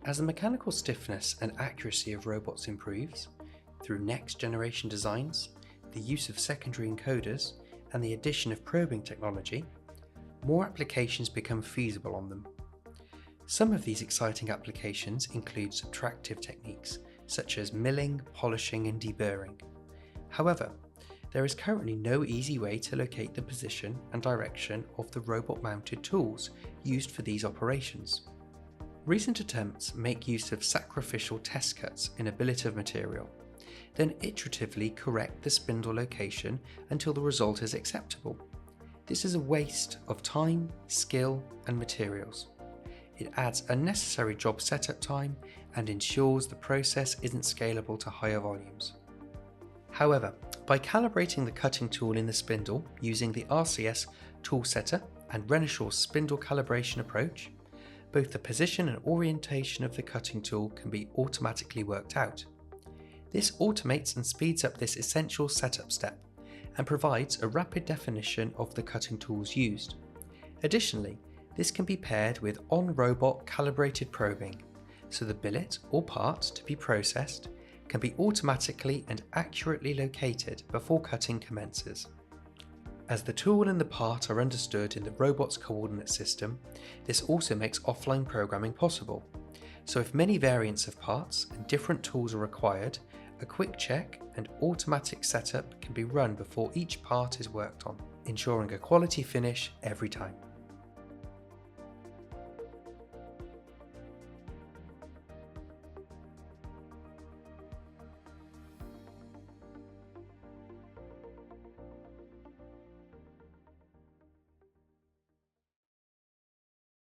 As the mechanical stiffness and accuracy of robots improves, through next generation designs, the use of secondary encoders, and the addition of probing technology, more applications become feasible on them. Some of these exciting applications include subtractive techniques such as milling, polishing, and deburring. However, there is currently no easy way to locate the position and direction of the robot-mounted tools used for these operations. Recent attempts make use of sacrificial test cuts in a billet of material, then iteratively correct the spindle location until the result is acceptable. This is a waste of time, skill, and materials. It adds unnecessary job setup time and ensures the process isn't scalable to higher volumes. However, by calibrating the cutting tool in the spindle using the RCS tool setter and Renishaw's spindle calibration approach, both the position and orientation of the cutting tool can be automatically worked out. This automates and speeds up this essential setup step and provides a rapid definition of the cutting tools used. Additionally, this can be paired with on-robot calibrated probing, so the billet or part to be processed can be automatically and accurately located before cutting commences. As the tool and the part are understood in the robot's coordinate system, this also makes offline programming possible. So if many variants of parts and different tools are required, a quick check and automatic setup can be run before each part is worked on, ensuring a quality finish every time.